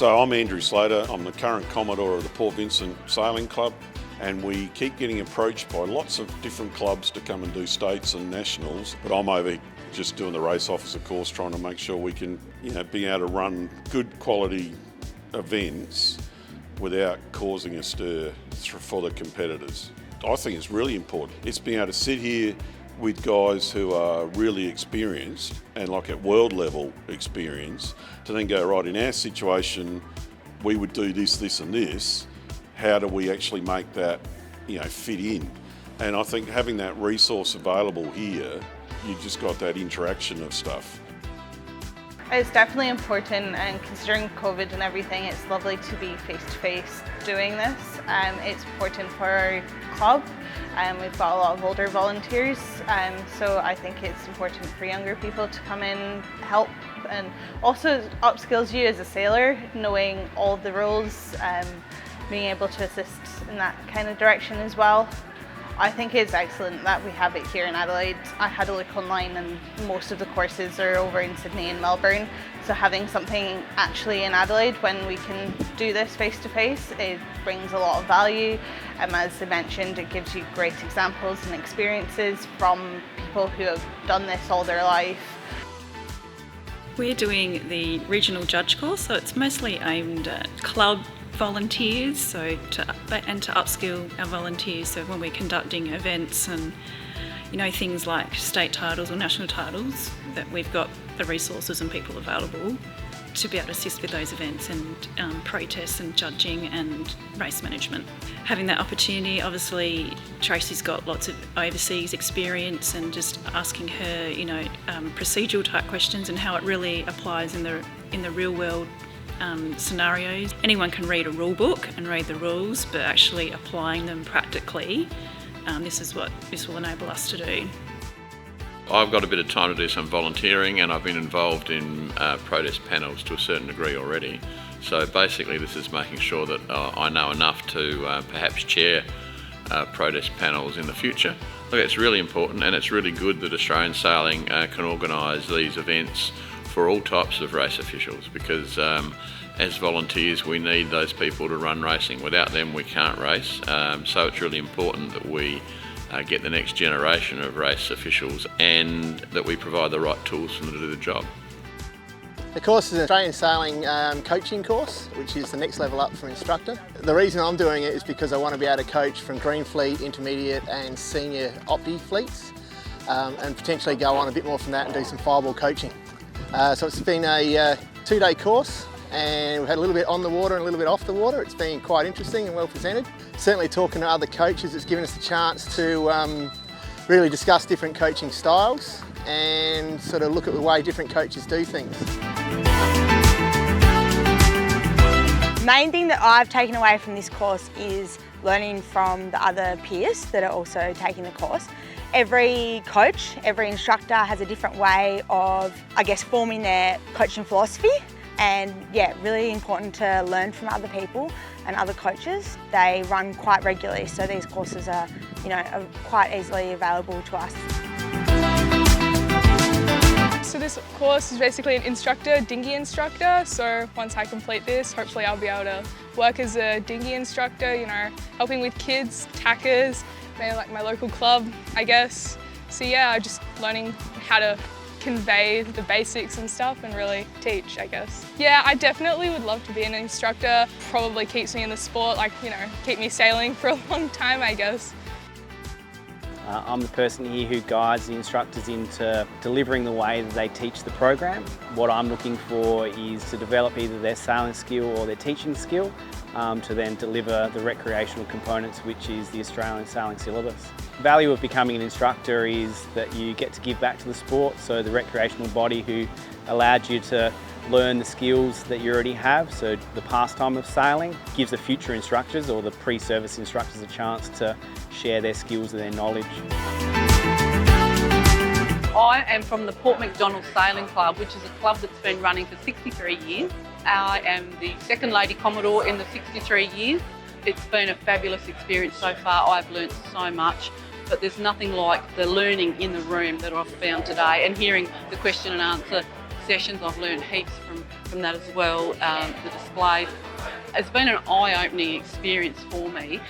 So I'm Andrew SLATER, I'm the current Commodore of the Port Vincent Sailing Club, and we keep getting approached by lots of different clubs to come and do states and nationals, but I'm over just doing the race officer course, trying to make sure we can, be able to run good quality events without causing a stir for the competitors. I think it's really important. It's being able to sit here with guys who are really experienced and like at world level experience to then go, right, in our situation, we would do this, this and this. How do we actually make that, fit in? And I think having that resource available here, you've just got that interaction of stuff. It's definitely important, and considering COVID and everything, it's lovely to be face-to-face doing this. It's important for our club. We've got a lot of older volunteers, so I think it's important for younger people to come in, help, and also upskills you as a sailor, knowing all the rules, being able to assist in that kind of direction as well. I think it's excellent that we have it here in Adelaide. I had a look online and most of the courses are over in Sydney and Melbourne. So having something actually in Adelaide when we can do this face to face, it brings a lot of value. As I mentioned, it gives you great examples and experiences from people who have done this all their life. We're doing the regional judge course, so it's mostly aimed at club volunteers, to upskill our volunteers, so when we're conducting events and things like state titles or national titles, that we've got the resources and people available to be able to assist with those events and protests and judging and race management. Having that opportunity, obviously Tracy's got lots of overseas experience, and just asking her procedural type questions and how it really applies in the real world scenarios. Anyone can read a rule book and read the rules, but actually applying them practically, this is what this will enable us to do. I've got a bit of time to do some volunteering, and I've been involved in protest panels to a certain degree already. So basically this is making sure that I know enough to perhaps chair protest panels in the future. Look, it's really important, and it's really good that Australian Sailing can organise these events for all types of race officials, because as volunteers we need those people to run racing. Without them we can't race, so it's really important that we get the next generation of race officials and that we provide the right tools for them to do the job. The course is an Australian Sailing coaching course, which is the next level up from Instructor. The reason I'm doing it is because I want to be able to coach from Green Fleet, Intermediate and Senior Opti fleets, and potentially go on a bit more from that and do some fireball coaching. So it's been a 2-day course, and we've had a little bit on the water and a little bit off the water. It's been quite interesting and well presented. Certainly talking to other coaches, it's given us a chance to really discuss different coaching styles and sort of look at the way different coaches do things. Main thing that I've taken away from this course is learning from the other peers that are also taking the course. Every coach, every instructor has a different way of, forming their coaching philosophy, and really important to learn from other people and other coaches. They run quite regularly, so these courses are, are quite easily available to us. So this course is basically an instructor, dinghy instructor. So once I complete this, hopefully I'll be able to work as a dinghy instructor, helping with kids, tackers, maybe like my local club, I guess. So I'm just learning how to convey the basics and stuff and really teach, I guess. Yeah, I definitely would love to be an instructor. Probably keeps me in the sport, keep me sailing for a long time, I guess. I'm the person here who guides the instructors into delivering the way that they teach the program. What I'm looking for is to develop either their sailing skill or their teaching skill to then deliver the recreational components, which is the Australian Sailing syllabus. The value of becoming an instructor is that you get to give back to the sport, so the recreational body who allowed you to learn the skills that you already have, so the pastime of sailing gives the future instructors or the pre-service instructors a chance to share their skills and their knowledge. I am from the Port Macdonald Sailing Club, which is a club that's been running for 63 years. I am the second Lady Commodore in the 63 years. It's been a fabulous experience so far. I've learnt so much, but there's nothing like the learning in the room that I've found today, and hearing the question and answer sessions. I've learned heaps from that as well. The display. It's been an eye-opening experience for me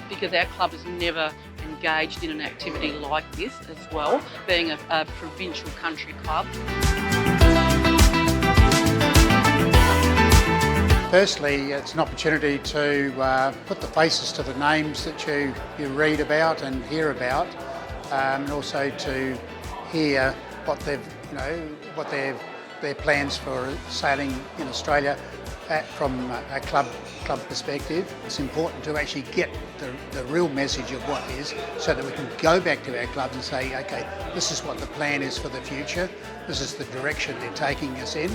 because our club has never engaged in an activity like this as well, being a provincial country club. Firstly, it's an opportunity to put the faces to the names that you read about and hear about, and also to hear what their plans for sailing in Australia from a club perspective. It's important to actually get the real message of what is, so that we can go back to our clubs and say, okay, this is what the plan is for the future, this is the direction they're taking us in.